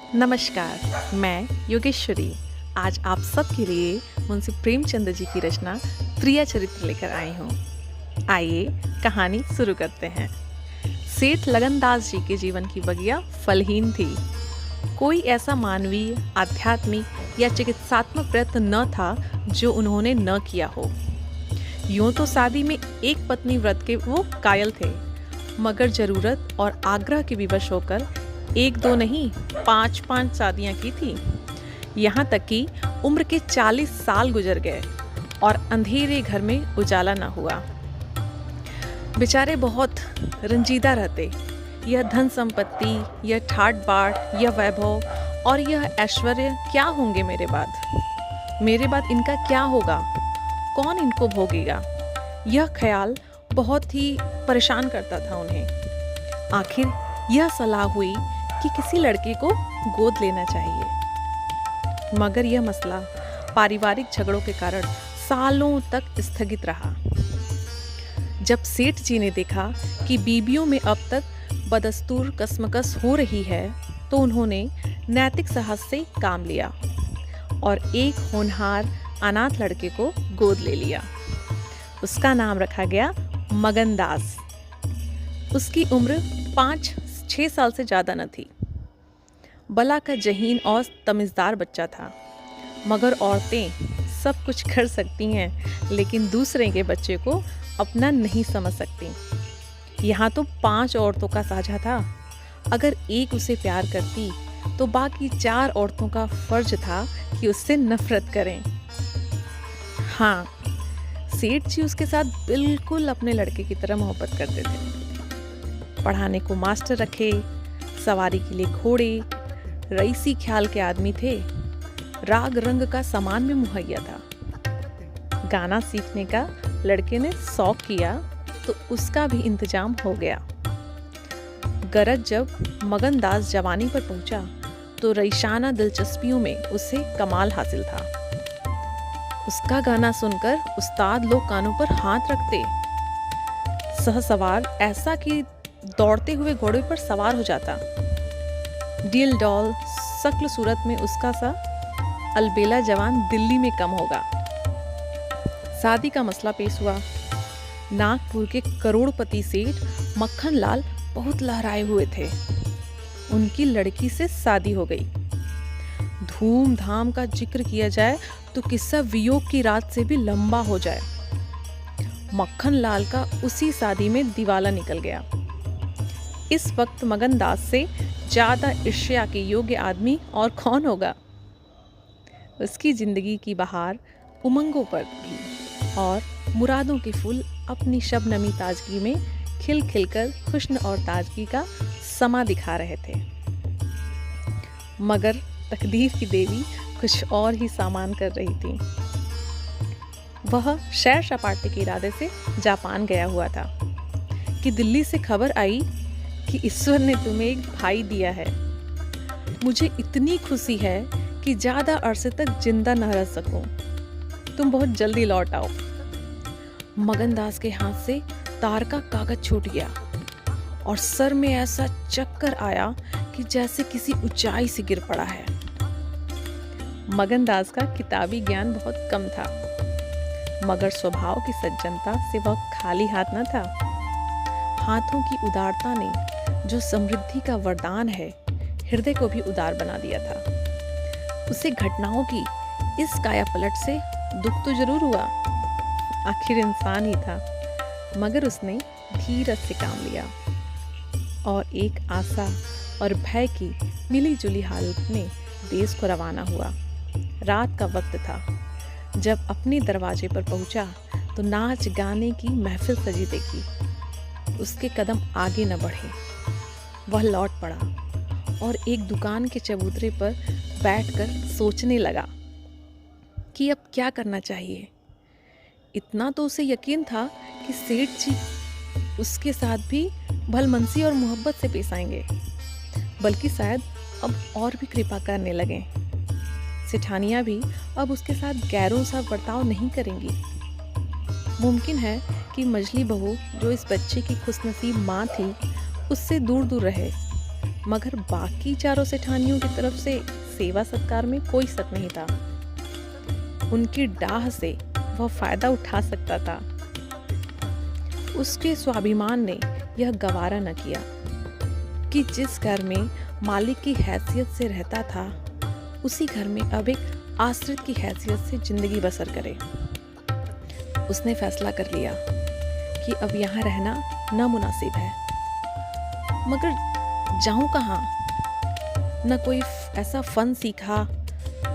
नमस्कार, मैं योगेश्वरी आज आप सबके लिए मुंशी प्रेमचंद जी की रचना प्रिया चरित्र लेकर आई हूँ। आइए कहानी शुरू करते हैं। सेठ लगनदास जी के जीवन की बगिया फलहीन थी। कोई ऐसा मानवीय, आध्यात्मिक या चिकित्सात्मक प्रयत्न न था जो उन्होंने न किया हो। यूं तो शादी में एक पत्नी व्रत के वो कायल थे, मगर जरूरत और आग्रह के विवश होकर एक दो नहीं 5-5 शादियां की थी। यहाँ तक कि उम्र के 40 साल गुजर गए और अंधेरे घर में उजाला न हुआ। बेचारे बहुत रंजीदा रहते। यह धन संपत्ति, यह ठाट बाट, यह वैभव और यह ऐश्वर्य क्या होंगे मेरे बाद? मेरे बाद इनका क्या होगा? कौन इनको भोगेगा? यह ख्याल बहुत ही परेशान करता था उन्हें। आखिर यह सलाह हुई कि किसी लड़के को गोद लेना चाहिए, मगर यह मसला पारिवारिक झगड़ों के कारण सालों तक स्थगित रहा। जब सेठ जी ने देखा कि बीबियों में अब तक बदस्तूर कसमकस हो रही है, तो उन्होंने नैतिक साहस से काम लिया और एक होनहार अनाथ लड़के को गोद ले लिया। उसका नाम रखा गया मगनदास। उसकी उम्र 5-6 साल से ज़्यादा न थी। बला का जहीन और तमीज़दार बच्चा था। मगर औरतें सब कुछ कर सकती हैं, लेकिन दूसरे के बच्चे को अपना नहीं समझ सकती। यहाँ तो 5 औरतों का साझा था। अगर एक उसे प्यार करती तो बाकी 4 औरतों का फर्ज था कि उससे नफरत करें। हाँ, सेठ जी उसके साथ बिल्कुल अपने लड़के की तरह मोहब्बत करते थे। पढ़ाने को मास्टर रखे, सवारी के लिए घोड़े, रईसी ख्याल के आदमी थे। राग रंग का सामान भी मुहैया था। गाना सीखने का लड़के ने शौक किया तो उसका भी इंतजाम हो गया। गरज जब मगनदास जवानी पर पहुंचा तो रईशाना दिलचस्पियों में उसे कमाल हासिल था। उसका गाना सुनकर उस्ताद लोग कानों पर हाथ रखते। सहसवार ऐसा कि दौड़ते हुए घोड़े पर सवार हो जाता। डील डॉल शक्ल सूरत में उसका सा अलबेला जवान दिल्ली में कम होगा। शादी का मसला पेश हुआ। नागपुर के करोड़पति सेठ मक्खन लाल बहुत लहराए हुए थे। उनकी लड़की से शादी हो गई। धूमधाम का जिक्र किया जाए तो किस्सा वियोग की रात से भी लंबा हो जाए। मक्खन लाल का उसी शादी में दिवाला निकल गया। इस वक्त मगनदास से ज्यादा ईर्ष्या के योग्य आदमी और कौन होगा? उसकी जिंदगी की बहार उमंगों पर थी और मुरादों के फूल अपनी शबनमी ताजगी में खिल खिलकर हुस्न और ताजगी का समा दिखा रहे थे। मगर तकदीर की देवी कुछ और ही सामान कर रही थी। वह सैर सपाटे के इरादे से जापान गया हुआ था कि दिल्ली से खबर आई कि ईश्वर ने तुम्हें एक भाई दिया है। मुझे इतनी खुशी है कि ज्यादा अरसे तक जिंदा न रह सकूं। तुम बहुत जल्दी लौट आओ। मगनदास के हाथ से तार का कागज छूट गया और सर में ऐसा चक्कर आया कि जैसे किसी ऊंचाई से गिर पड़ा है। मगनदास का किताबी ज्ञान बहुत कम था, मगर स्वभाव की सज्जनता से वह खाली हाथ न था। हाथों की उदारता ने, जो समृद्धि का वरदान है, हृदय को भी उदार बना दिया था। उसे घटनाओं की इस काया पलट से दुख तो जरूर हुआ। आखिर इंसान ही था, मगर उसने धीरज से काम लिया और एक आशा और भय की मिली जुली हालत में देश को रवाना हुआ। रात का वक्त था। जब अपने दरवाजे पर पहुंचा तो नाच गाने की महफिल सजी देखी। उसके कदम आगे न बढ़े। वह लौट पड़ा और एक दुकान के चबूतरे पर बैठकर सोचने लगा कि अब क्या करना चाहिए। इतना तो उसे यकीन था कि सेठ जी उसके साथ भी भलमनसी और मोहब्बत से पेश आएंगे, बल्कि शायद अब और भी कृपा करने लगे। सेठानियां भी अब उसके साथ गैरों सा बर्ताव नहीं करेंगी। मुमकिन है कि मझली बहू, जो इस बच्चे की खुशनसीब माँ थी, उससे दूर दूर रहे मगर बाकी चारों सेठानियों की तरफ से सेवा सत्कार में कोई शक नहीं था। उनकी डाह से वह फायदा उठा सकता था। उसके स्वाभिमान ने यह गवारा न किया कि जिस घर में मालिक की हैसियत से रहता था, उसी घर में अब एक आश्रित की हैसियत से जिंदगी बसर करे। उसने फैसला कर लिया कि अब यहाँ रहना नामुनासिब है। मगर जाऊं कहाँ? न कोई ऐसा फन सीखा,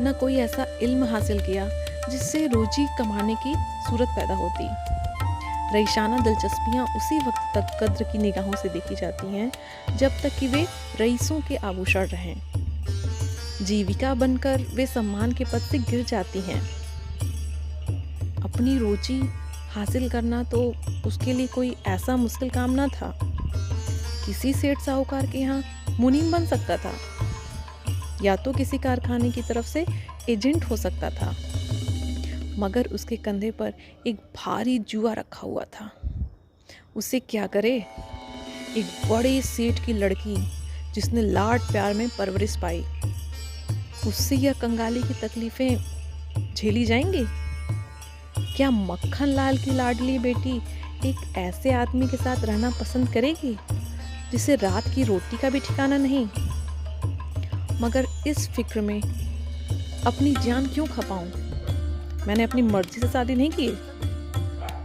न कोई ऐसा इल्म हासिल किया जिससे रोजी कमाने की सूरत पैदा होती। रईसाना दिलचस्पियां उसी वक्त तक कद्र की निगाहों से देखी जाती हैं जब तक कि वे रईसों के आभूषण रहें। जीविका बनकर वे सम्मान के पद से गिर जाती हैं। अपनी रोजी हासिल करना तो उसके लिए कोई ऐसा मुश्किल काम न था। किसी सेठ साहूकार के यहाँ मुनीम बन सकता था, या तो किसी कारखाने की तरफ से एजेंट हो सकता था। मगर उसके कंधे पर एक भारी जुआ रखा हुआ था। उसे क्या करे? एक बड़े सेठ की लड़की जिसने लाड प्यार में परवरिश पाई, उससे यह कंगाली की तकलीफें झेली जाएंगी? क्या मक्खन लाल की लाडली बेटी एक ऐसे आदमी के साथ रहना पसंद करेगी जिसे रात की रोटी का भी ठिकाना नहीं? मगर इस फिक्र में अपनी जान क्यों खपाऊं? मैंने अपनी मर्जी से शादी नहीं की।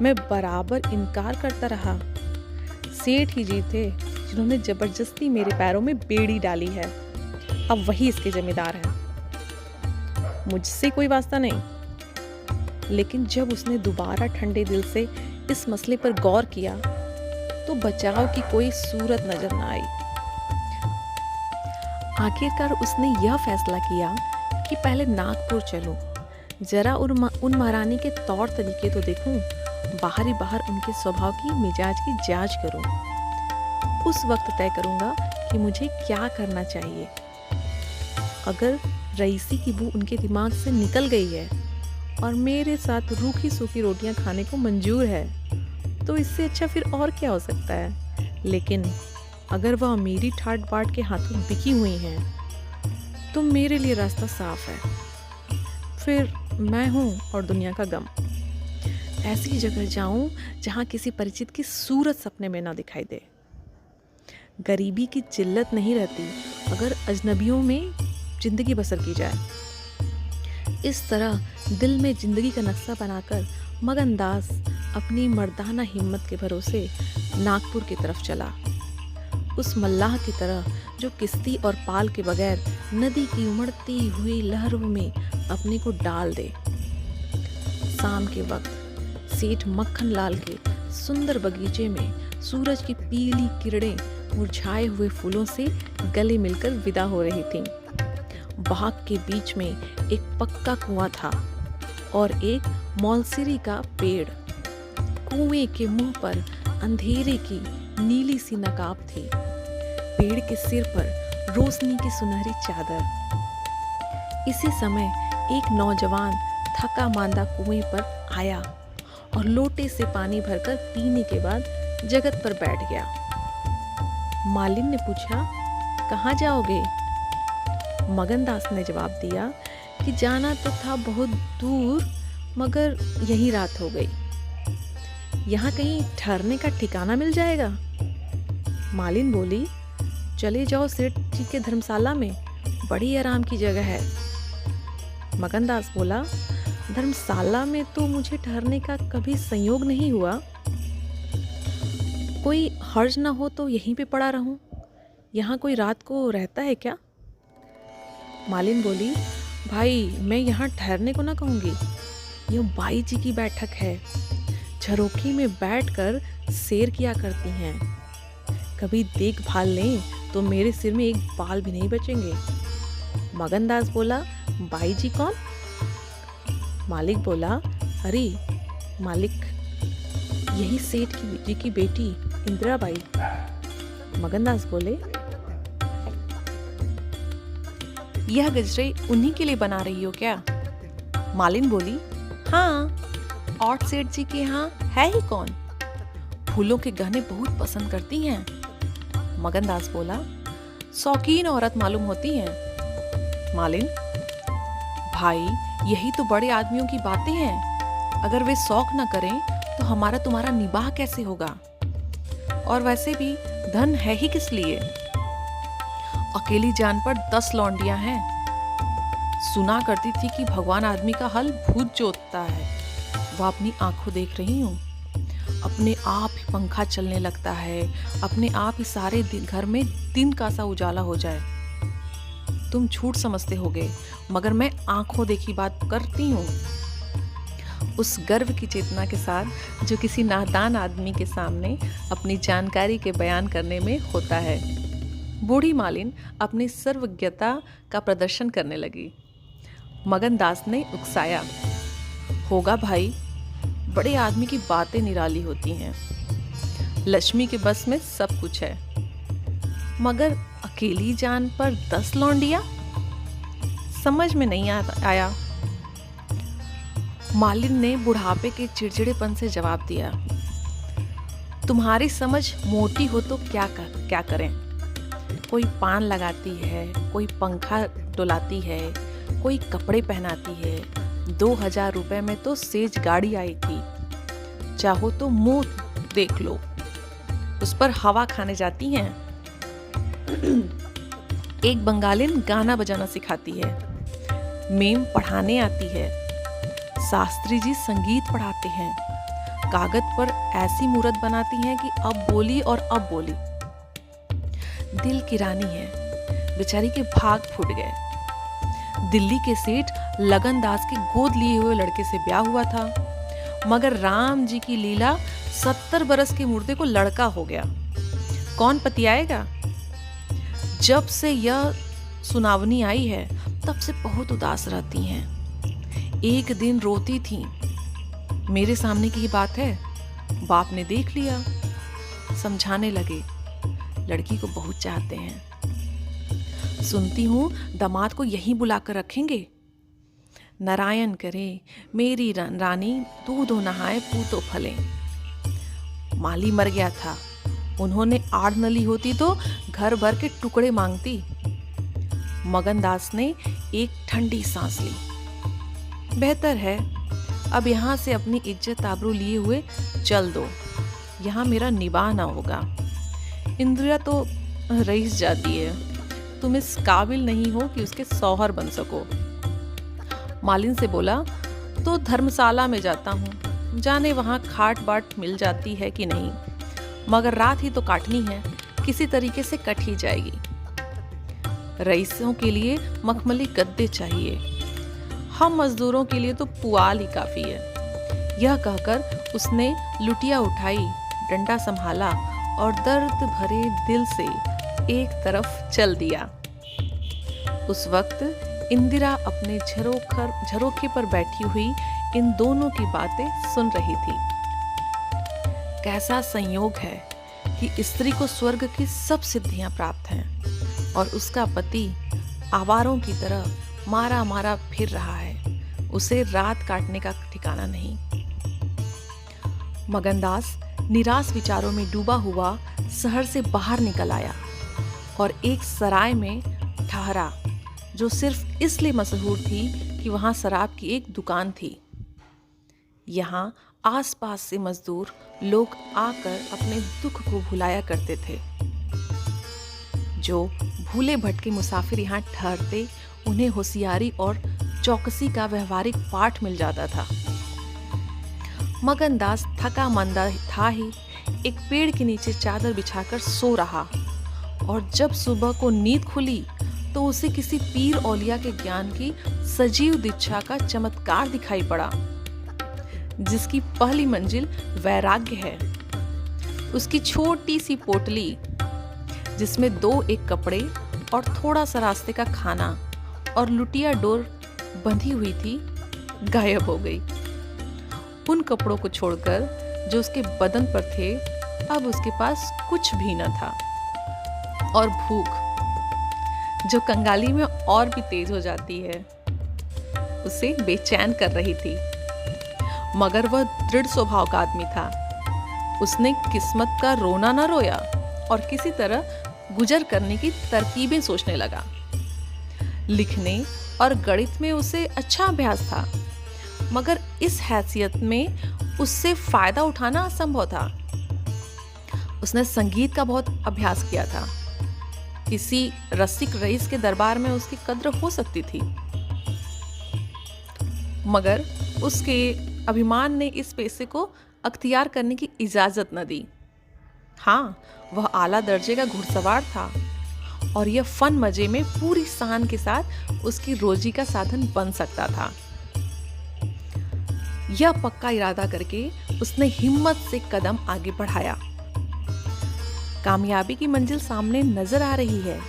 मैं बराबर इनकार करता रहा। सेठ ही जी थे जिन्होंने जबरदस्ती मेरे पैरों में बेड़ी डाली है। अब वही इसके जिम्मेदार हैं। मुझसे कोई वास्ता नहीं। लेकिन जब उसने दोबारा ठंडे दिल से इस मसले पर गौर किया तो बचाव की कोई सूरत नजर न आई। आखिरकार उसने यह फैसला किया कि पहले नागपुर चलूं, जरा उन महारानी के तौर तरीके तो देखूं, बाहर उनके स्वभाव की मिजाज की जांच करूं। उस वक्त तय करूंगा कि मुझे क्या करना चाहिए। अगर रईसी की बू उनके दिमाग से निकल गई है और मेरे साथ रूखी सूखी रोटियां खाने को मंजूर है, तो इससे अच्छा फिर और क्या हो सकता है। लेकिन अगर वह मेरी ठाट बाट के हाथों बिकी हुई हैं, तो मेरे लिए रास्ता साफ है। फिर मैं हूँ और दुनिया का गम। ऐसी जगह जाऊं जहाँ किसी परिचित की सूरत सपने में ना दिखाई दे। गरीबी की जिल्लत नहीं रहती अगर अजनबियों में जिंदगी बसर की जाए। इस तरह दिल में जिंदगी का नक्शा बनाकर मगनदास अपनी मर्दाना हिम्मत के भरोसे नागपुर की तरफ चला। उस मल्लाह की तरह जो किश्ती और पाल के बगैर नदी की उमड़ती हुई लहरों में अपने को डाल दे। शाम के वक्त सेठ मक्खन लाल के सुंदर बगीचे में सूरज की पीली किरणें मुरझाए हुए फूलों से गले मिलकर विदा हो रही थीं। बाग के बीच में एक पक्का कुआं था और एक मौलसिरी का पेड़। कुएं के मुंह पर अंधेरे की नीली सी नकाब थी। पेड़ के सिर पर रोशनी की सुनहरी चादर। इसी समय एक नौजवान थका मांदा कुएं पर आया और लोटे से पानी भरकर पीने के बाद जगत पर बैठ गया। मालिन ने पूछा, कहाँ जाओगे? मगनदास ने जवाब दिया कि जाना तो था बहुत दूर, मगर यही रात हो गई। यहाँ कहीं ठहरने का ठिकाना मिल जाएगा? मालिन बोली, चले जाओ सेठ जी के धर्मशाला में, बड़ी आराम की जगह है। मगनदास बोला, धर्मशाला में तो मुझे ठहरने का कभी संयोग नहीं हुआ। कोई हर्ज ना हो तो यहीं पे पड़ा रहूं। यहाँ कोई रात को रहता है क्या? मालिन बोली, भाई मैं यहाँ ठहरने को ना कहूँगी। यह बाई जी की बैठक है। झरोखी में बैठकर सैर किया करती हैं। कभी देखभाल लें तो मेरे सिर में एक बाल भी नहीं बचेंगे। मगनदास बोला, बाई जी कौन? मालिक बोला, अरे मालिक, यही सेठ जी की बेटी इंदिरा बाई। मगनदास बोले, यह गजरे उन्हीं के लिए बना रही हो क्या? मालिन बोली, हाँ, और सेठ जी के यहाँ है ही कौन? फूलों के गहने बहुत पसंद करती हैं। मगनदास बोला, शौकीन औरत मालूम होती हैं। मालिन, भाई यही तो बड़े आदमियों की बातें हैं। अगर वे शौक न करें तो हमारा तुम्हारा निबाह कैसे होगा? और वैसे भी धन है ही किस लिए? अकेली जान पर 10 लौंडियां हैं। सुना करती थी कि भगवान आदमी का हल भूत जोतता है। वह अपनी आंखों देख रही हूँ। अपने आप ही पंखा चलने लगता है, अपने आप ही सारे घर में दिन का सा उजाला हो जाए। तुम झूठ समझते होगे, मगर मैं आंखों देखी बात करती हूँ। उस गर्व की चेतना के साथ जो किसी नादान आदमी के सामने अपनी जानकारी के बयान करने में होता है। बूढ़ी मालिन अपनी सर्वज्ञता का प्रदर्शन करने लगी। मगन दास ने उकसाया, होगा भाई, बड़े आदमी की बातें निराली होती हैं। लक्ष्मी के बस में सब कुछ है, मगर अकेली जान पर 10 लौंडिया? समझ में नहीं आया। मालिन ने बुढ़ापे के चिड़चिड़ेपन से जवाब दिया, तुम्हारी समझ मोटी हो तो क्या करें? कोई पान लगाती है, कोई पंखा डुलाती है, कोई कपड़े पहनाती है। 2000 रुपए में तो सेज गाड़ी आई थी। चाहो तो मुंह देख लो, उस पर हवा खाने जाती हैं। एक बंगालिन गाना बजाना सिखाती है, मेम पढ़ाने आती है, शास्त्री जी संगीत पढ़ाते हैं, कागज पर ऐसी मूरत बनाती हैं कि अब बोली और अब बोली। दिल की रानी है, बेचारी के भाग फूट गए। दिल्ली के सेठ लगन दास के गोद लिए हुए लड़के से ब्याह हुआ था, मगर राम जी की लीला 70 बरस के मुर्दे को लड़का हो गया। कौन पतियाएगा? जब से यह सुनावनी आई है तब से बहुत उदास रहती हैं। एक दिन रोती थी। मेरे सामने की ही बात है। बाप ने देख लिया, समझाने लगे, लड़की को बहुत चाहते हैं। सुनती हूँ दामाद को यहीं बुलाकर रखेंगे। नारायण करे मेरी रानी, दूधो नहाए पूतो फले। माली मर गया था, उन्होंने आड़ नली होती तो घर भर के टुकड़े मांगती। मगन दास ने एक ठंडी सांस ली। बेहतर है, अब यहाँ से अपनी इज्जत आबरू लिए हुए चल दो, यहाँ मेरा निबाह ना होगा। इंद्रिया तो रईस जाती है, तुम इस काबिल नहीं हो कि उसके सौहर बन सको। मालिन से बोला, तो धर्मशाला में जाता हूँ, जाने वहाँ खाट बाट मिल जाती है कि नहीं, मगर रात ही तो काटनी है, किसी तरीके से कट ही जाएगी। रईसों के लिए मखमली गद्दे चाहिए, हम मजदूरों के लिए तो पुआल ही काफी है। यह कहकर उसने लुटिया उठाई, डंडा संभाला और दर्द भरे दिल से एक तरफ चल दिया। उस वक्त इंदिरा अपने झरोखे पर बैठी हुई इन दोनों की बातें सुन रही थी। कैसा संयोग है कि स्त्री को स्वर्ग की सब सिद्धियां प्राप्त हैं और उसका पति आवारों की तरह मारा मारा फिर रहा है, उसे रात काटने का ठिकाना नहीं। मगनदास निराश विचारों में डूबा हुआ शहर से बाहर निकल आया और एक सराय में ठहरा, जो सिर्फ इसलिए मशहूर थी कि वहां शराब की एक दुकान थी। यहाँ आसपास से मजदूर लोग आकर अपने दुख को भुलाया करते थे। जो भूले भटके मुसाफिर यहाँ ठहरते, उन्हें होशियारी और चौकसी का व्यवहारिक पाठ मिल जाता था। मगनदास थका मंदा था ही, एक पेड़ के नीचे चादर बिछाकर सो रहा, और जब सुबह को नींद खुली तो उसे किसी पीर औलिया के ज्ञान की सजीव दीक्षा का चमत्कार दिखाई पड़ा, जिसकी पहली मंजिल वैराग्य है। उसकी छोटी सी पोटली, जिसमें 2-1 कपड़े और थोड़ा सा रास्ते का खाना और लुटिया डोर बंधी हुई थी, गायब हो गई। उन कपड़ों को छोड़कर जो उसके बदन पर थे, अब उसके पास कुछ भी न था। और भूख, जो कंगाली में और भी तेज हो जाती है, उसे बेचैन कर रही थी। मगर वह दृढ़ स्वभाव का आदमी था। उसने किस्मत का रोना न रोया और किसी तरह गुजर करने की तरकीबें सोचने लगा। लिखने और गणित में उसे अच्छा अभ्यास था, मगर इस हैसियत में उससे फायदा उठाना असंभव था। उसने संगीत का बहुत अभ्यास किया था। किसी रसिक रईस के दरबार में उसकी कद्र हो सकती थी, मगर उसके अभिमान ने इस पेशे को अख्तियार करने की इजाजत न दी। हाँ, वह आला दर्जे का घुड़सवार था और यह फन मजे में पूरी शान के साथ उसकी रोजी का साधन बन सकता था। यह पक्का इरादा करके उसने हिम्मत से कदम आगे बढ़ाया। कामयाबी की मंजिल सामने नजर आ रही है,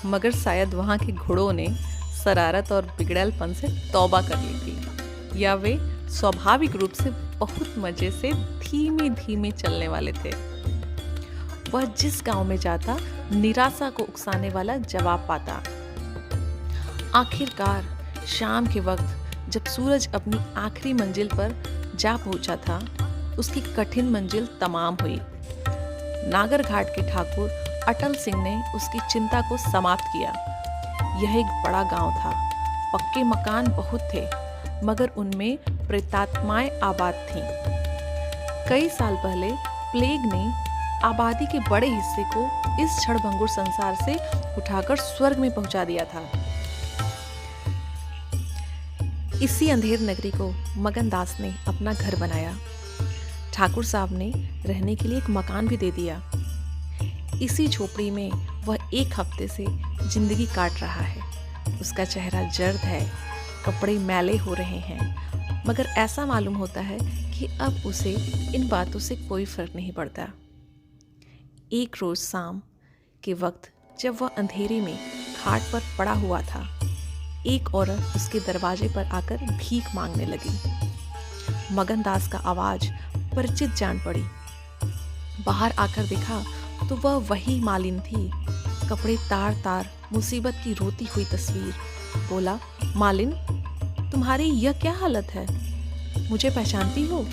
मगर शायद वहां के घोड़ों ने शरारत और बिगड़ैलपन से तौबा कर ली थी, या वे स्वाभाविक रूप से बहुत मजे से धीमे धीमे चलने वाले थे। वह जिस गांव में जाता, निराशा को उकसाने वाला जवाब पाता। आखिरकार शाम के वक्त जब सूरज अपनी आखिरी मंजिल पर जा पहुंचा था, उसकी कठिन मंजिल तमाम हुई। नागरघाट के ठाकुर अटल सिंह ने उसकी चिंता को समाप्त किया। यह एक बड़ा गांव था, पक्के मकान बहुत थे, मगर उनमें प्रेतात्माएं आबाद थीं। कई साल पहले प्लेग ने आबादी के बड़े हिस्से को इस क्षणभंगुर संसार से उठाकर स्वर्ग में पहुंचा दिया था। इसी अंधेर नगरी को मगनदास ने अपना घर बनाया। ठाकुर साहब ने रहने के लिए एक मकान भी दे दिया। इसी झोपड़ी में वह 1 हफ्ते से जिंदगी काट रहा है। उसका चेहरा जर्द है, कपड़े मैले हो रहे हैं, मगर ऐसा मालूम होता है कि अब उसे इन बातों से कोई फर्क नहीं पड़ता। एक रोज शाम के वक्त जब वह अंधेरे में खाट पर पड़ा हुआ था, एक औरत उसके दरवाजे पर आकर भीख मांगने लगी। मगनदास का आवाज परिचित जान पड़ी। बाहर आकर देखा तो वह वही मालिन थी, कपड़े तार तार, मुसीबत की रोती हुई तस्वीर। बोला, मालिन, तुम्हारी यह क्या हालत है? मुझे पहचानती हो?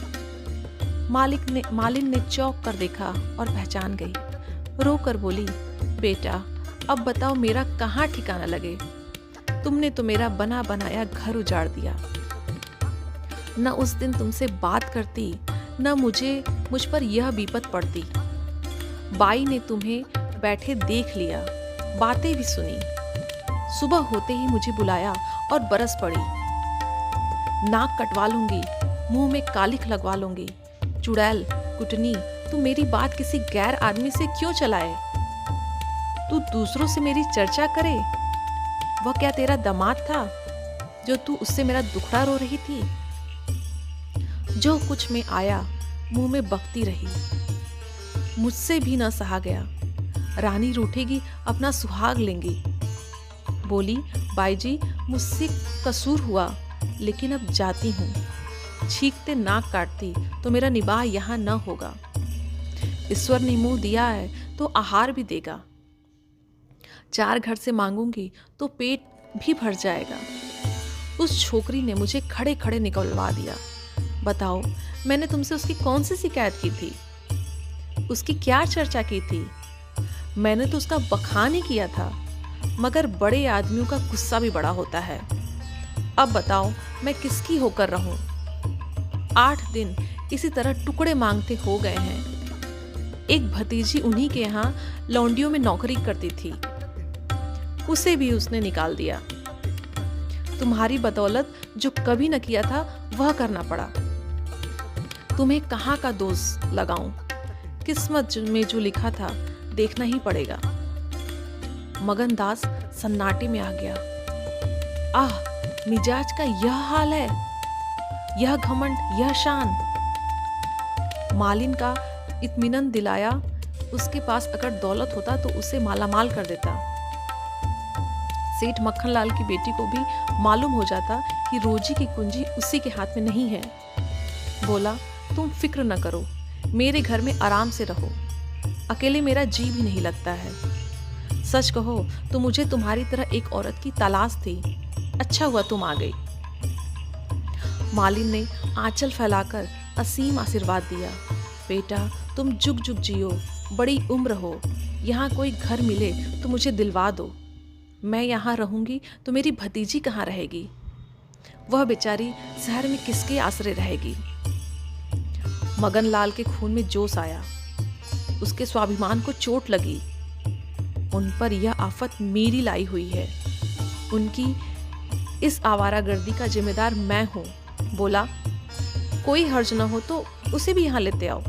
मालिन ने चौंक कर देखा और पहचान गई। रो कर बोली, बेटा, अब बताओ मेरा कहाँ ठिकाना लगे? तुमने तो मेरा बना बनाया घर उजाड़ दिया। न उस दिन तुमसे बात करती, न मुझ पर यह विपत पड़ती। बाई ने तुम्हें बैठे देख लिया, बातें भी सुनी। सुबह होते ही मुझे बुलाया और बरस पड़ी। नाक कटवा लूंगी, मुंह में कालिख लगवा लूंगी। चुड़ैल, कुटनी, तू मेरी बात किसी गैर आदमी से क्यों चलाए? तू दूसरों से मेरी चर्चा करे। वह क्या तेरा दामाद था जो तू उससे मेरा दुखड़ा रो रही थी? जो कुछ में आया मुंह में बकती रही। मुझसे भी न सहा गया। रानी रूठेगी, अपना सुहाग लेंगी। बोली, बाई जी, मुझसे कसूर हुआ, लेकिन अब जाती हूँ। छींकते नाक काटती तो मेरा निबाह यहाँ न होगा। ईश्वर ने मुंह दिया है तो आहार भी देगा। 4 घर से मांगूंगी तो पेट भी भर जाएगा। उस छोकरी ने मुझे खड़े खड़े निकलवा दिया। बताओ, मैंने तुमसे उसकी कौन सी शिकायत की थी? उसकी क्या चर्चा की थी? मैंने तो उसका बखान ही किया था, मगर बड़े आदमियों का गुस्सा भी बड़ा होता है। अब बताओ, मैं किसकी होकर रहूं? 8 दिन इसी तरह टुकड़े मांगते हो गए हैं। एक भतीजी उन्हीं के यहाँ लौंडियों में नौकरी करती थी, उसे भी उसने निकाल दिया। तुम्हारी बदौलत जो कभी न किया था वह करना पड़ा। तुम्हें कहाँ का दोष लगाऊं? किस्मत में जो लिखा था देखना ही पड़ेगा। मगनदास सन्नाटे में आ गया। आह, मिजाज का यह हाल है, यह घमंड, यह शान। मालिन का इत्मीनान दिलाया। उसके पास अगर दौलत होता तो उसे मालामाल कर देता। सेठ मक्खनलाल की बेटी को भी मालूम हो जाता कि रोजी की कुंजी उसी के हाथ में नहीं है। बोला, तुम फिक्र न करो, मेरे घर में आराम से रहो। अकेले मेरा जी भी नहीं लगता है। सच कहो तो मुझे तुम्हारी तरह एक औरत की तलाश थी। अच्छा हुआ तुम आ गई। मालिन ने आंचल फैलाकर असीम आशीर्वाद दिया। बेटा, तुम जुग जुग जियो, बड़ी उम्र हो, यहाँ कोई घर मिले तो मुझे दिलवा दो। मैं यहाँ रहूँगी तो मेरी भतीजी कहाँ रहेगी? वह बेचारी शहर में किसके आसरे रहेगी? मगन लाल के खून में जोश आया। उसके स्वाभिमान को चोट लगी। उन पर यह आफत मेरी लाई हुई है। उनकी इस आवारागर्दी का जिम्मेदार मैं हूँ। बोला, कोई हर्ज न हो तो उसे भी यहाँ लेते आओ।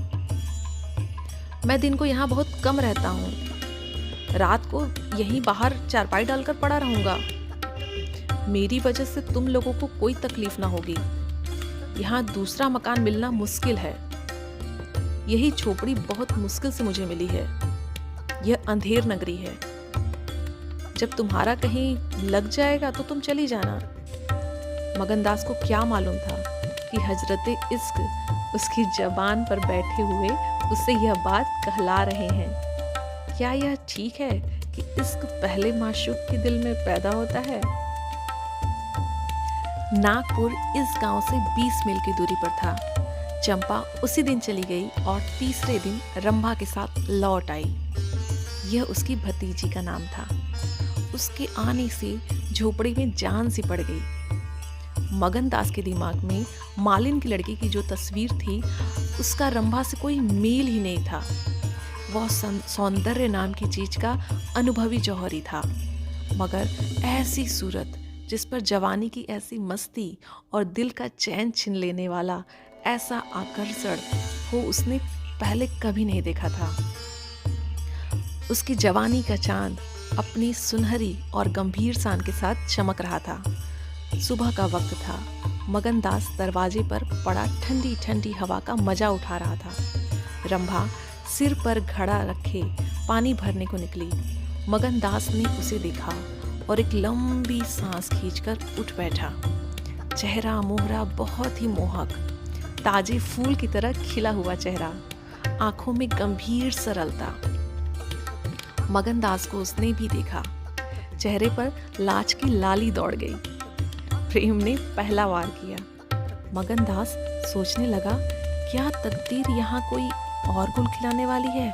मैं दिन को यहाँ बहुत कम रहता हूँ। रात को यहीं बाहर चारपाई डालकर पड़ा रहूंगा। मेरी वजह से तुम लोगों को कोई तकलीफ ना होगी। यहाँ दूसरा मकान मिलना मुश्किल है। यही झोपड़ी बहुत मुश्किल से मुझे मिली है। यह अंधेर नगरी है। जब तुम्हारा कहीं लग जाएगा तो तुम चली जाना। मगनदास को क्या मालूम था कि हजरते इश्क उसकी जबान पर बैठे हुए उससे यह बात कहला रहे हैं। क्या यह ठीक है कि इश्क पहले माशूक के दिल में पैदा होता है? नागपुर इस गांव से 20 मील की दूरी पर था। चंपा उसी दिन चली गई और तीसरे दिन रंभा के साथ लौट आई। यह उसकी भतीजी का नाम था। उसके आने से झोपड़ी में जान सी पड़ गई। मगनदास के दिमाग में मालिन की लड़की की जो तस्वीर थी, उसका रंभा से कोई मेल ही नहीं था। वह सौंदर्य नाम की चीज का अनुभवी जौहरी था, मगर ऐसी सूरत जिस पर जवानी की ऐसी मस्ती और दिल का चैन छीन लेने वाला ऐसा आकर्षण हो उसने पहले कभी नहीं देखा था। उसकी जवानी का चांद अपनी सुनहरी और गंभीर शान के साथ चमक रहा था। सुबह का वक्त था। मगनदास दरवाजे पर पड़ा ठंडी ठंडी हवा का मजा उठा रहा था। रंभा सिर पर घड़ा रखे पानी भरने को निकली। मगनदास ने उसे देखा और एक लंबी सांस खींचकर उठ बैठा। चेहरा मोहरा बहुत ही मोहक, ताजे फूल की तरह खिला हुआ चेहरा, आंखों में गंभीर सरलता। मगनदास को उसने भी देखा। चेहरे पर लाज की लाली दौड़ गई। प्रेम ने पहला वार किया। मगनदास सोचने लगा, क्या तकदीर यहाँ कोई और गुल खिलाने वाली है?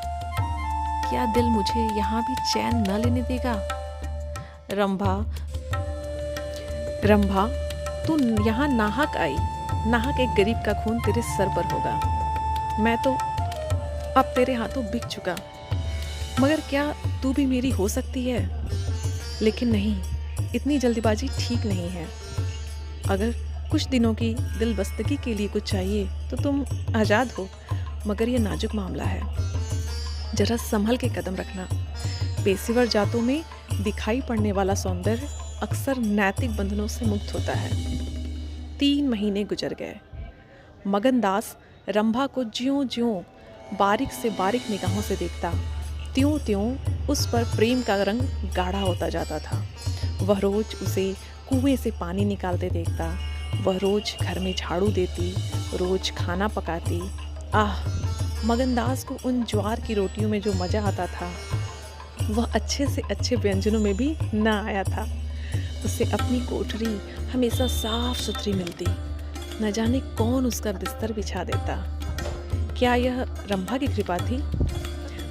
क्या दिल मुझे यहाँ भी चैन न लेने देगा? रंभा, तू यहाँ नाहक आई। नाहक एक गरीब का खून तेरे सर पर होगा। मैं तो अब तेरे हाथों बिक चुका, मगर क्या तू भी मेरी हो सकती है? लेकिन नहीं, इतनी जल्दबाजी ठीक नहीं है। अगर कुछ दिनों की दिलबस्तगी के लिए कुछ चाहिए तो तुम आज़ाद हो, मगर यह नाजुक मामला है। जरा संभल के कदम रखना। पेशेवर जातों में दिखाई पड़ने वाला सौंदर्य अक्सर नैतिक बंधनों से मुक्त होता है। 3 महीने गुजर गए। मगनदास रंभा को ज्यों-ज्यों बारीक से बारीक निगाहों से देखता, त्यों-त्यों उस पर प्रेम का रंग गाढ़ा होता जाता था। वह रोज उसे कुएं से पानी निकालते देखता। वह रोज घर में झाड़ू देती, रोज खाना पकाती। आह, मगनदास को उन ज्वार की रोटियों में जो मज़ा आता था, वह अच्छे से अच्छे व्यंजनों में भी ना आया था। उसे अपनी कोठरी हमेशा साफ सुथरी मिलती। न जाने कौन उसका बिस्तर बिछा देता। क्या यह रंभा की कृपा थी?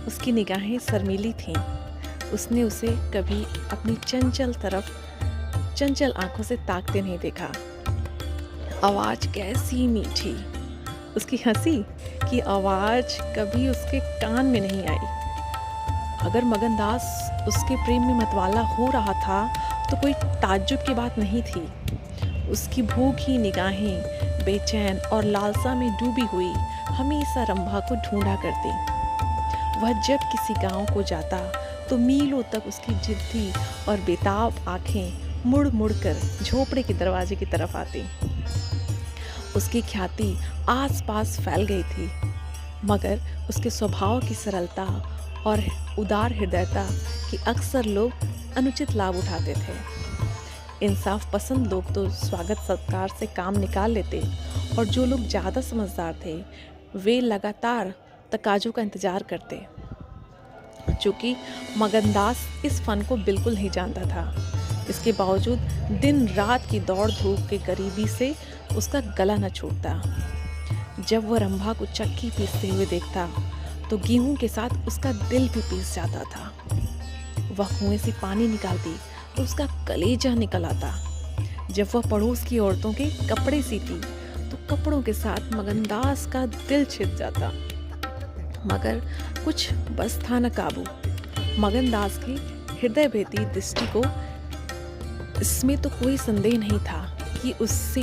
उसकी निगाहें शर्मीली थीं। उसने उसे कभी अपनी चंचल आंखों से ताकते नहीं देखा। आवाज कैसी मीठी। उसकी हंसी की आवाज कभी उसके कान में नहीं आई। अगर मगनदास उसके प्रेम में मतवाला हो रहा था तो कोई ताज्जुब की बात नहीं थी। उसकी भूखी निगाहें बेचैन और लालसा में डूबी हुई हमेशा रंभा को ढूंढा करती। वह जब किसी गांव को जाता तो मीलों तक उसकी जिद्दी और बेताब आंखें मुड़ मुड़ कर झोपड़े के दरवाजे की तरफ आती। उसकी ख्याति आसपास फैल गई थी, मगर उसके स्वभाव की सरलता और उदार हृदयता की अक्सर लोग अनुचित लाभ उठाते थे। इंसाफ पसंद लोग तो स्वागत सत्कार से काम निकाल लेते, और जो लोग ज़्यादा समझदार थे वे लगातार तकाजों का इंतज़ार करते। चूँकि मगनदास इस फन को बिल्कुल नहीं जानता था, इसके बावजूद दिन रात की दौड़ धूप के गरीबी से उसका गला न छूटता। जब वह रंभा को चक्की पीसते हुए देखता तो गेहूं के साथ उसका दिल भी पीस जाता था। वह कुएं से पानी निकालती तो उसका कलेजा निकल आता। जब वह पड़ोस की औरतों के कपड़े सीती तो कपड़ों के साथ मगनदास का दिल छिद जाता। मगर कुछ बस था न काबू। मगनदास की हृदय भेदी दृष्टि को इसमें तो कोई संदेह नहीं था कि उससे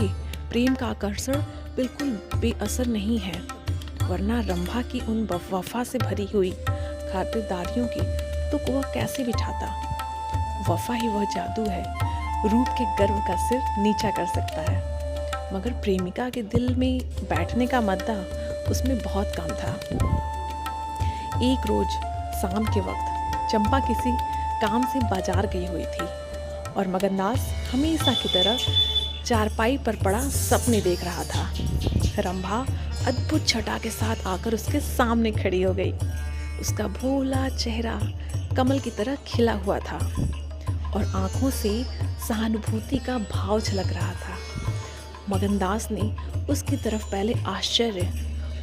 प्रेम का आकर्षण बिल्कुल बेअसर नहीं है, वरना रंभा की उन वफा से भरी हुई खातिरदारियों की तो वह कैसे बिठाता। वफा ही वह जादू है, रूप के गर्व का सिर नीचा कर सकता है। मगर प्रेमिका के दिल में बैठने का मद्दा उसमें बहुत कम था। एक रोज शाम के वक्त चंपा किसी काम से बाजार गई हुई थी और मगनदास हमेशा की तरह चारपाई पर पड़ा सपने देख रहा था। रंभा अद्भुत छटा के साथ आकर उसके सामने खड़ी हो गई। उसका भोला चेहरा कमल की तरह खिला हुआ था और आंखों से सहानुभूति का भाव झलक रहा था। मगनदास ने उसकी तरफ पहले आश्चर्य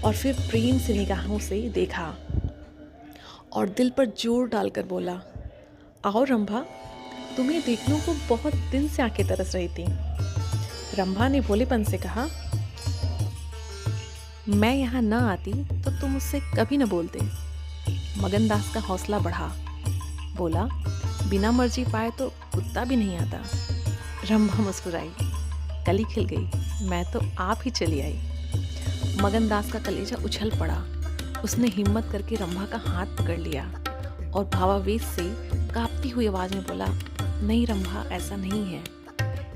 और फिर प्रेम से निगाहों से देखा और दिल पर जोर डालकर बोला, आओ रंभा, तुम्हें देखने को बहुत दिन से आंखें तरस रही थी। रंभा ने भोलेपन से कहा, मैं यहाँ न आती तो तुम मुझसे कभी न बोलते। मगनदास का हौसला बढ़ा, बोला, बिना मर्जी पाए तो कुत्ता भी नहीं आता। रंभा मुस्कुराई, कली खिल गई, मैं तो आप ही चली आई। मगनदास का कलेजा उछल पड़ा। उसने हिम्मत करके रंभा का हाथ पकड़ लिया और भावावेश से कांपती हुई आवाज में बोला, नहीं रंभा, ऐसा नहीं है,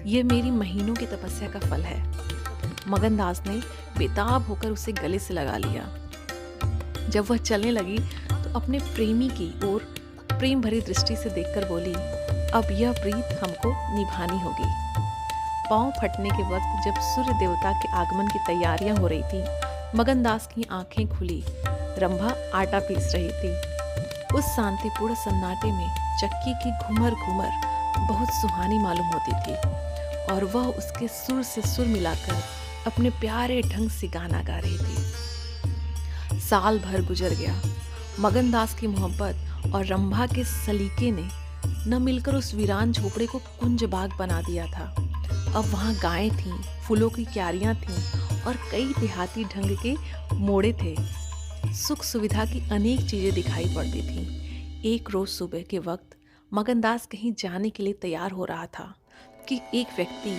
यह मेरी महीनों की तपस्या का फल है। मगनदास ने बेताब होकर उसे गले से लगा लिया। जब वह चलने लगी तो अपने प्रेमी की ओर प्रेम भरी दृष्टि से देखकर बोली, अब यह प्रीत हमको निभानी होगी। पांव फटने के वक्त जब सूर्य देवता के आगमन की तैयारियां हो रही थी, मगनदास की आंखें खुली। रंभा आटा पीस रही थी। उस शांतिपूर्ण सन्नाटे में चक्की की घुमर घुमर बहुत सुहानी मालूम होती थी और वह उसके सुर से सुर मिलाकर अपने प्यारे ढंग से गाना गा रही थी। साल भर गुजर गया। मगनदास की मोहब्बत और रंभा के सलीके ने न मिलकर उस वीरान झोपड़े को कुंज बाग बना दिया था। अब वहाँ गायें थीं, फूलों की क्यारियां थीं और कई देहाती ढंग के मोड़े थे। सुख सुविधा की अनेक चीजें दिखाई पड़ती थीं। एक रोज सुबह के वक्त मगनदास कहीं जाने के लिए तैयार हो रहा था कि एक व्यक्ति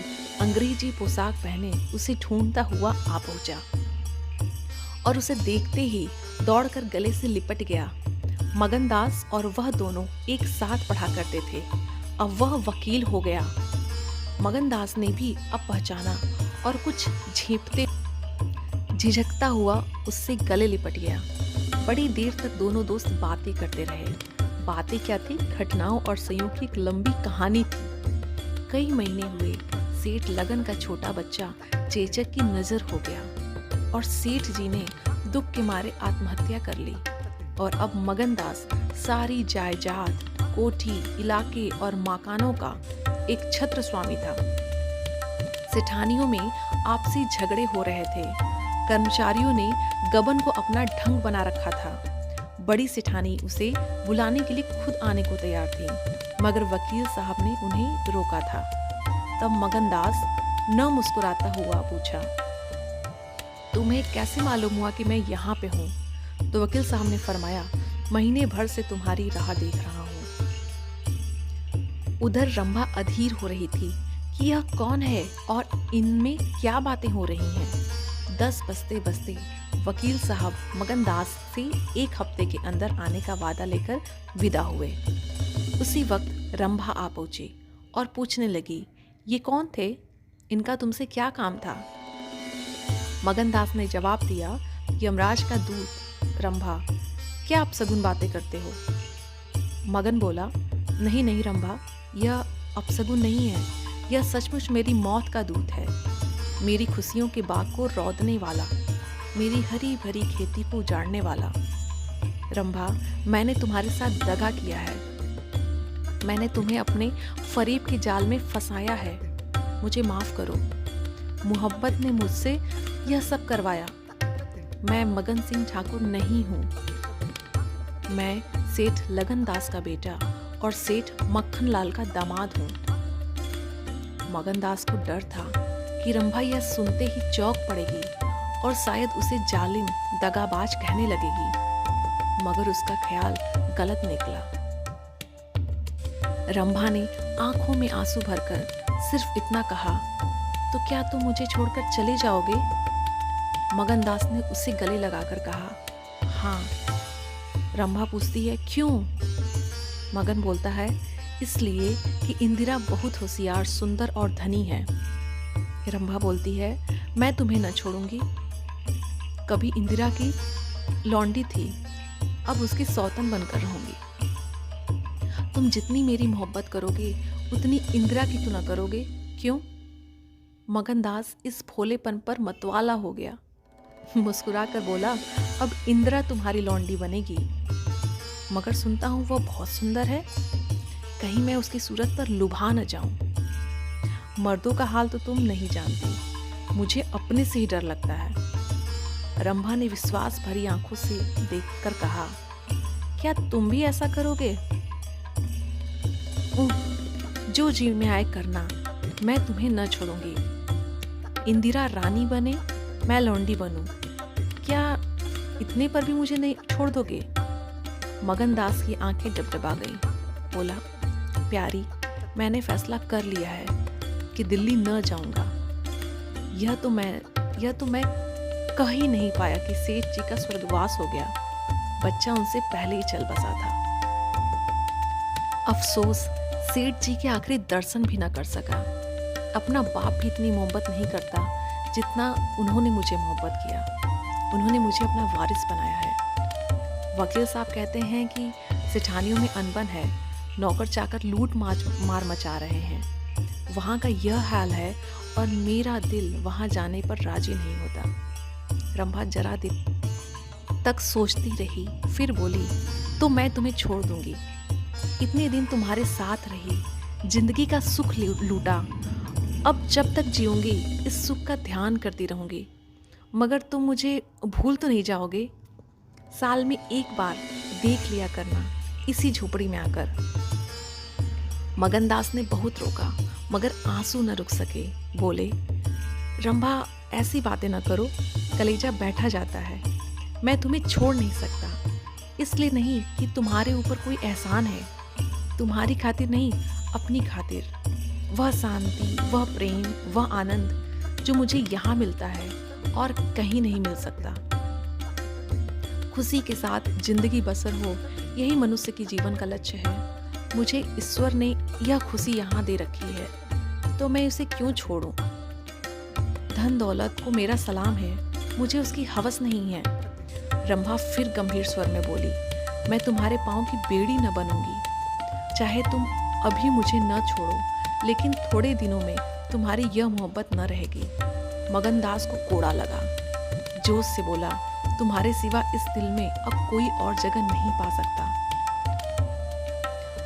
अंग्रेजी पोशाक पहने उसे ढूंढता हुआ आ पहुंचा और उसे देखते ही दौड़कर गले से लिपट गया। मगनदास और वह दोनों एक साथ पढ़ा करते थे। अब वह वकील हो गया। मगनदास ने भी अब पहचाना और कुछ झेपते झिझकता हुआ उससे गले लिपट गया। बड़ी देर तक दोनों दोस्त बातें करते रहे। बातें क्या थी, घटनाओं और संयोग की एक लंबी कहानी थी। कई महीने हुए सेठ लगन का छोटा बच्चा चेचक की नजर हो गया और सेठ जी ने दुख के मारे आत्महत्या कर ली और अब मगनदास सारी जायदाद, कोठी, इलाके और मकानों का एक छत्र स्वामी था। सेठानियों में आपसी झगड़े हो रहे थे। कर्मचारियों ने गबन को अपना ढंग बना रखा था। बड़ी सेठानी उसे बुलाने के लिए खुद आने को तैयार थी, मगर वकील साहब ने उन्हें रोका था। तब मगनदास न मुस्कुराता हुआ पूछा, तुम्हें कैसे मालूम हुआ कि मैं यहाँ पे हूँ? तो वकील साहब ने फरमाया, महीने भर से तुम्हारी राह देख रहा हूँ। उधर रंभा अधीर हो रही थी कि यह कौन है और इनमें क्या बातें हो रही हैं। 10 बजते बजते वकील साहब मगनदास से 1 हफ्ते के अंदर आने का वादा लेकर विदा हुए। उसी वक्त रंभा आ पहुंची और पूछने लगी, ये कौन थे? इनका तुमसे क्या काम था? मगनदास ने जवाब दिया, यमराज का दूत। रंभा, क्या आप सगुन बातें करते हो? मगन बोला, नहीं नहीं रंभा, यह अपसगुन नहीं है, यह सचमुच मेरी मौत का दूत है। मेरी खुशियों के बाग को रौदने वाला, मेरी हरी भरी खेती को उजाड़ने वाला। रंभा, मैंने तुम्हारे साथ दगा किया है। मैंने तुम्हें अपने फरेब के जाल में फंसाया है। मुझे माफ करो। मोहब्बत ने मुझसे यह सब करवाया। मैं मगन सिंह ठाकुर नहीं हूँ। मैं सेठ लगनदास का बेटा और सेठ मक्खनलाल का दामाद हूँ। मगनदास को डर था कि रंभा यह सुनते ही चौंक पड़ेगी और शायद उसे जालिम दगाबाज कहने लगेगी, मगर उसका ख्याल गलत निकला। रंभा ने आंखों में आंसू भरकर सिर्फ इतना कहा, तो क्या तुम मुझे छोड़कर चले जाओगे? मगनदास ने उसे गले लगाकर कहा, हाँ। रंभा पूछती है, क्यों? मगन बोलता है, इसलिए कि इंदिरा बहुत होशियार, सुंदर और धनी है। रंभा बोलती है, मैं तुम्हें न छोड़ूंगी। कभी इंदिरा की लौंडी थी, अब उसकी सौतन बनकर रहूंगी। तुम जितनी मेरी मोहब्बत करोगे उतनी इंदिरा की तो न करोगे, क्यों? मगनदास इस भोलेपन पर मतवाला हो गया। मुस्कुरा कर बोला, अब इंदिरा तुम्हारी लौंडी बनेगी, मगर सुनता हूं वह बहुत सुंदर है, कहीं मैं उसकी सूरत पर लुभा न जाऊं। मर्दों का हाल तो तुम नहीं जानती, मुझे अपने से ही डर लगता है। रंभा ने विश्वास भरी आंखों से देखकर कहा, क्या तुम भी ऐसा करोगे? जो जी में आए करना, मैं तुम्हें न छोड़ूंगी। इंदिरा रानी बने, मैं लौंडी बनूं, क्या इतने पर भी मुझे नहीं छोड़ दोगे? मगनदास की आंखें डबडबा गईं। बोला, प्यारी, मैंने फैसला कर लिया है कि दिल्ली न जाऊंगा। यह तो मैं कह ही नहीं पाया कि सेठ जी का स्वर्गवास हो गया। बच्चा उनसे पहले ही चल बसा था। अफसोस, सेठ जी के आखिरी दर्शन भी न कर सका। अपना बाप भी इतनी मोहब्बत नहीं करता जितना उन्होंने मुझे मोहब्बत किया। उन्होंने मुझे अपना वारिस बनाया है। वकील साहब कहते हैं कि सेठानियों में अनबन है, नौकर चाकर लूट मार मचा रहे हैं। वहाँ का यह हाल है और मेरा दिल वहाँ जाने पर राजी नहीं होता। रंभा जरा देर तक सोचती रही, फिर बोली, तो मैं तुम्हें छोड़ दूंगी। इतने दिन तुम्हारे साथ रही, जिंदगी का सुख लूटा, अब जब तक जीऊंगी इस सुख का ध्यान करती रहूंगी। मगर तुम मुझे भूल तो नहीं जाओगे? साल में एक बार देख लिया करना इसी झोपड़ी में आकर। मगनदास ने बहुत रोका, मगर आंसू न रुक सके। बोले, रंभा, ऐसी बातें न करो, कलेजा बैठा जाता है। मैं तुम्हें छोड़ नहीं सकता, इसलिए नहीं कि तुम्हारे ऊपर कोई एहसान है, तुम्हारी खातिर नहीं, अपनी खातिर। वह शांति, वह प्रेम, वह आनंद जो मुझे यहाँ मिलता है और कहीं नहीं मिल सकता। खुशी के साथ जिंदगी बसर हो, यही मनुष्य की जीवन का लक्ष्य है। मुझे ईश्वर ने यह खुशी यहाँ दे रखी है, तो मैं उसे क्यों छोड़ूं? धन दौलत को मेरा सलाम है, मुझे उसकी हवस नहीं है। रंभा फिर गंभीर स्वर में बोली, मैं तुम्हारे पाँव की बेड़ी न बनूंगी। चाहे तुम अभी मुझे न छोड़ो, लेकिन थोड़े दिनों में तुम्हारी यह मोहब्बत न रहेगी। मगनदास को कोड़ा लगा। जोश से बोला, तुम्हारे सिवा इस दिल में अब कोई और जगह नहीं पा सकता।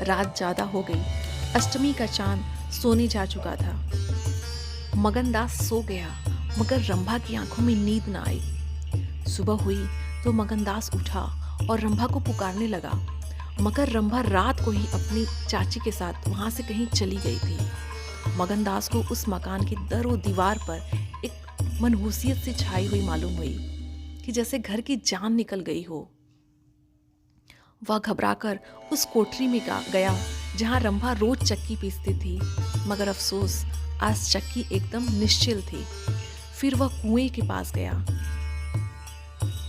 रात ज्यादा हो गई, अष्टमी का चांद सोने जा चुका था। मगनदास सो गया, मगर रंभा की आंखों में नींद न आई। सुबह हुई तो मगनदास उठा और रंभा को पुकारने लगा, मगर रंभा रात को ही अपनी चाची के साथ वहां से कहीं चली गई थी। मगनदास को उस मकान की दर और दीवार पर एक मनहूसियत से छाई हुई मालूम हुई कि जैसे घर की जान निकल गई हो। वह घबराकर उस कोठरी में गया जहां रंभा रोज चक्की पीसती थी, मगर अफसोस, आज चक्की एकदम निश्चल थी। फिर वह कुएं के पास गया।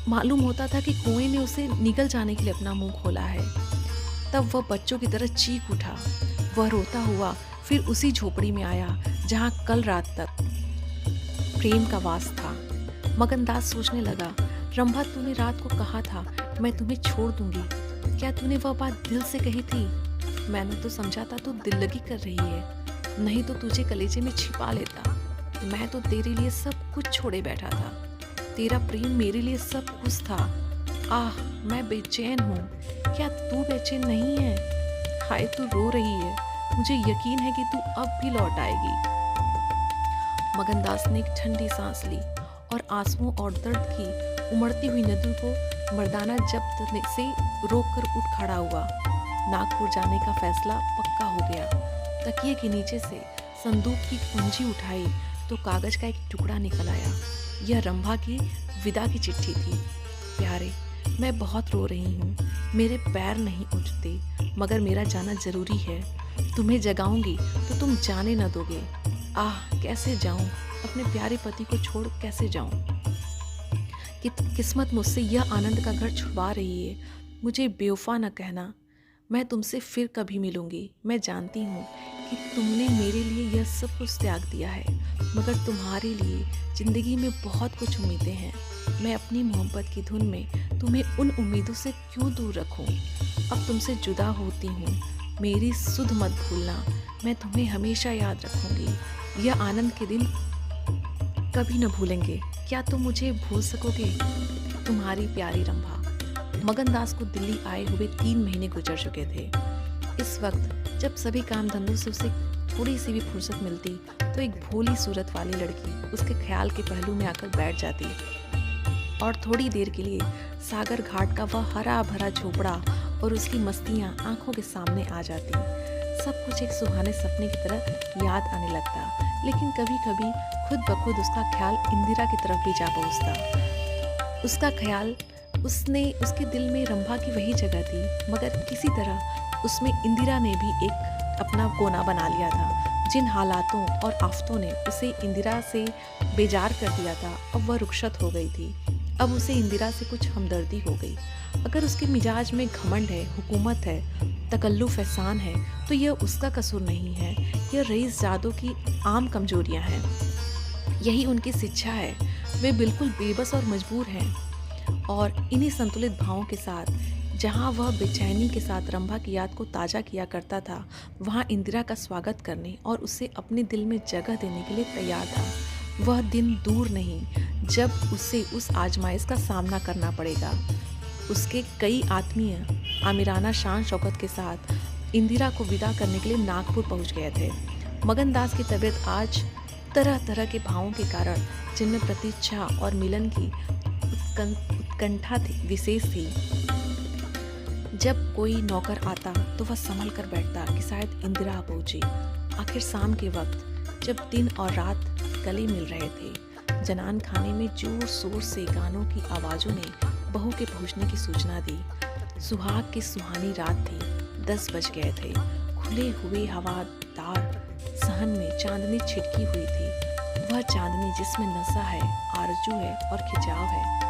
मालूम होता था कि कुएं ने उसे निकल जाने के लिए अपना मुंह खोला है। तब वह बच्चों की तरह चीख उठा। वह रोता हुआ फिर उसी झोपड़ी में आया जहां कल रात तक प्रेम का वास था। मगनदास सोचने लगा, रंभा, तूने रात को कहा था मैं तुम्हें छोड़ दूंगी, क्या तूने वह बात दिल से कही थी? मैंने तो समझा था तू दिल लगी कर रही है, नहीं तो तुझे कलेजे में छिपा लेता। मैं तो तेरे लिए सब कुछ छोड़े बैठा था, तेरा प्रेम मेरे लिए सब कुछ था। आह, मैं बेचैन हूँ, क्या तू बेचैन नहीं है? हाय, तू रो रही है, मुझे यकीन है कि तू अब भी लौट आएगी। मगनदास ने एक ठंडी सांस ली और आंसुओं और दर्द की उमड़ती हुई नदी को मर्दाना जब्त से रोक कर उठ खड़ा हुआ। नागपुर जाने का फैसला पक्का हो गया। तकिए के नीचे से संदूक की कुंजी उठाई तो कागज का एक टुकड़ा निकल आया। यह रंभा की विदा की चिट्ठी थी। प्यारे, मैं बहुत रो रही हूँ, मेरे पैर नहीं उठते, मगर मेरा जाना जरूरी है। तुम्हें जगाऊंगी तो तुम जाने न दोगे। आह, कैसे जाऊं, अपने प्यारे पति को छोड़ कैसे जाऊं। किस्मत मुझसे यह आनंद का घर छुड़वा रही है। मुझे बेवफा न कहना, मैं तुमसे फिर कभी मिलूंगी। मैं जानती हूँ कि तुमने मेरे लिए यह सब कुछ त्याग दिया है, मगर तुम्हारे लिए जिंदगी में बहुत कुछ उम्मीदें हैं। मैं अपनी मोहब्बत की धुन में तुम्हें उन उम्मीदों से क्यों दूर रखूं। अब तुमसे जुदा होती हूँ, मेरी सुध मत भूलना, मैं तुम्हें हमेशा याद रखूंगी। यह आनंद के दिन कभी न भूलेंगे। क्या तुम मुझे भूल सकोगे? तुम्हारी प्यारी रंभा। मगनदास को दिल्ली आए हुए 3 महीने गुजर चुके थे। इस वक्त जब सभी काम धंधों से उसे थोड़ी सी भी फुर्सत मिलती तो एक भोली सूरत वाली लड़की उसके ख्याल के पहलू में आकर बैठ जाती और थोड़ी देर के लिए सागर घाट का वह हरा भरा झोपड़ा और उसकी मस्तियाँ आंखों के सामने आ जाती। सब कुछ एक सुहाने सपने की तरह याद आने लगता, लेकिन कभी कभी खुद ब खुद उसका ख्याल इंदिरा की तरफ भी जा पहुँचता। उसका ख्याल उसके दिल में रंभा की वही जगह थी, मगर किसी तरह उसमें इंदिरा ने भी एक अपना कोना बना लिया था। जिन हालातों और आफतों ने उसे इंदिरा से बेजार कर दिया था, अब वह रुखसत हो गई थी। अब उसे इंदिरा से कुछ हमदर्दी हो गई। अगर उसके मिजाज में घमंड है, हुकूमत है, तकल्लुफ एहसान है, तो यह उसका कसूर नहीं है, यह रईस जादों की आम कमजोरियां हैं। यही उनकी शिक्षा है। वे बिल्कुल बेबस और मजबूर हैं। और इन्हीं संतुलित भावों के साथ जहाँ वह बेचैनी के साथ रंभा की याद को ताज़ा किया करता था, वहाँ इंदिरा का स्वागत करने और उसे अपने दिल में जगह देने के लिए तैयार था। वह दिन दूर नहीं जब उसे उस आजमाइश का सामना करना पड़ेगा। उसके कई आत्मीय आमिराना शान शौकत के साथ इंदिरा को विदा करने के लिए नागपुर पहुंच गए थे। मगनदास की तबीयत आज तरह तरह के भावों के कारण, जिनमें प्रतीक्षा और मिलन की उत्कंठा थी, विशेष थी। जब कोई नौकर आता तो वह संभल कर बैठता कि शायद इंदिरा पहुंची। आखिर शाम के वक्त जब दिन और रात गले मिल रहे थे, जनान खाने में जोर शोर से गानों की आवाज़ों ने बहू के पहुंचने की सूचना दी। सुहाग की सुहानी रात थी, 10 बज गए थे। खुले हुए हवादार सहन में चांदनी छिटकी हुई थी। वह चांदनी जिसमें नशा है, आरजू है और खिंचाव है।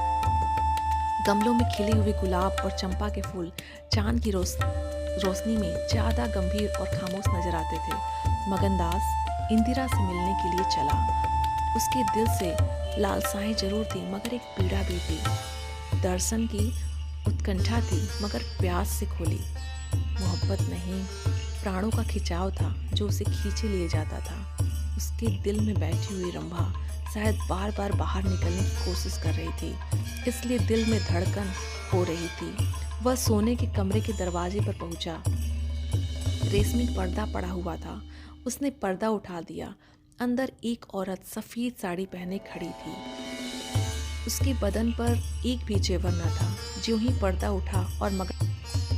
गमलों में खिले हुए गुलाब और चंपा के फूल चांद की रोशनी में ज्यादा गंभीर और खामोश नजर आते थे। मगनदास इंदिरा से मिलने के लिए चला। उसके दिल से लालसाएं जरूर थी, मगर एक पीड़ा भी थी। दर्शन की उत्कंठा थी, मगर प्यास से खोली। मोहब्बत नहीं, प्राणों का खिंचाव था जो उसे खींचे लिए जाता था। उसके दिल में बैठी हुई रंभा शायद बार बार बाहर निकलने की कोशिश कर रही थी, इसलिए दिल में धड़कन हो रही थी। वह सोने के कमरे के दरवाजे पर पहुंचा। रेशमी पर्दा पड़ा हुआ था। उसने पर्दा उठा दिया। अंदर एक औरत सफ़ेद साड़ी पहने खड़ी थी। उसके बदन पर एक भी जेवर न था। ज्यों ही पर्दा उठा और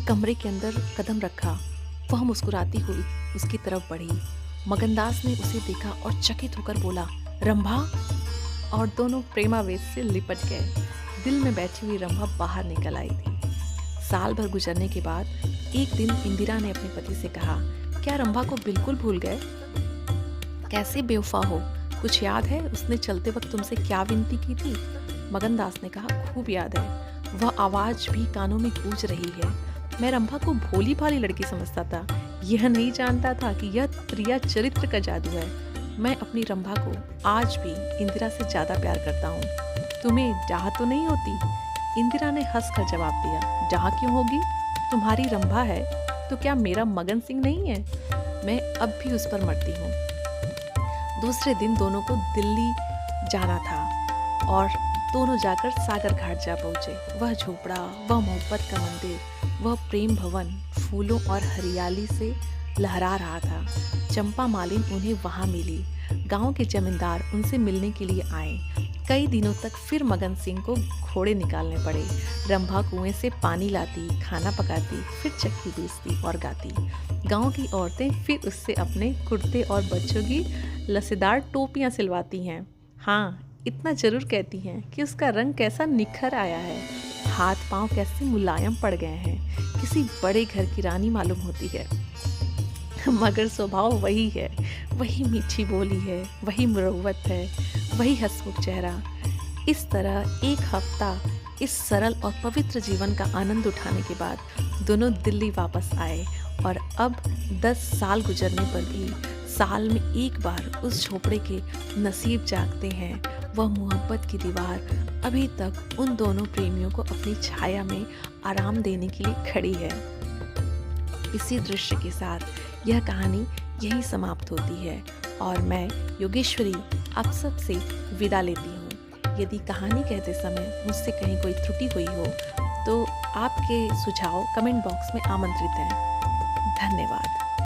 कमरे के अंदर कदम रखा, वह मुस्कुराती हुई उसकी तरफ बढ़ी। मगनदास ने उसे देखा और चकित होकर बोला, रंभा। और दोनों प्रेमावेश से लिपट गए। दिल में बैठी हुई रंभा बाहर निकल आई थी। साल भर गुजरने के बाद एक दिन इंदिरा ने अपने पति से कहा, क्या रंभा को बिल्कुल भूल गए? कैसे बेवफा हो, कुछ याद है उसने चलते वक्त तुमसे क्या विनती की थी? मगनदास ने कहा, खूब याद है। वह आवाज भी कानों में गूंज रही है। मैं रंभा को भोली भाली लड़की समझता था, यह नहीं जानता था कि यह प्रिया चरित्र का जादू है। मैं अपनी रंभा को आज भी इंदिरा से ज्यादा प्यार करता हूँ। तुम्हें डाह तो नहीं होती? इंदिरा ने हंसकर जवाब दिया, डाह क्यों होगी? तुम्हारी रंभा है तो क्या मेरा मगन सिंह नहीं है? मैं अब भी उस पर मरती हूँ। दूसरे दिन दोनों को दिल्ली जाना था और दोनों जाकर सागर घाट जा पहुँचे। वह झोपड़ा, वह मोहब्बत का मंदिर, वह प्रेम भवन फूलों और हरियाली से लहरा रहा था। चंपा मालिन उन्हें वहाँ मिली। गांव के जमींदार उनसे मिलने के लिए आए। कई दिनों तक फिर मगन सिंह को घोड़े निकालने पड़े। रंभा कुएं से पानी लाती, खाना पकाती, फिर चक्की पीसती और गाती। गांव की औरतें फिर उससे अपने कुर्ते और बच्चों की लसेदार टोपियां सिलवाती हैं। हाँ, इतना जरूर कहती हैं कि उसका रंग कैसा निखर आया है, हाथ पांव कैसे मुलायम पड़ गए हैं, किसी बड़े घर की रानी मालूम होती है। मगर स्वभाव वही है, वही मीठी बोली है, वही मुरव्वत है, वही हंसमुख चेहरा। इस तरह एक हफ्ता इस सरल और पवित्र जीवन का आनंद उठाने के बाद दोनों दिल्ली वापस आए और अब 10 साल गुजरने पर भी साल में एक बार उस झोपड़े के नसीब जागते हैं। वह मोहब्बत की दीवार अभी तक उन दोनों प्रेमियों को अपनी छाया में आराम देने के लिए खड़ी है। इसी दृश्य के साथ यह कहानी यहीं समाप्त होती है और मैं योगेश्वरी आप सब से विदा लेती हूँ। यदि कहानी कहते समय मुझसे कहीं कोई त्रुटि हुई हो तो आपके सुझाव कमेंट बॉक्स में आमंत्रित हैं। धन्यवाद।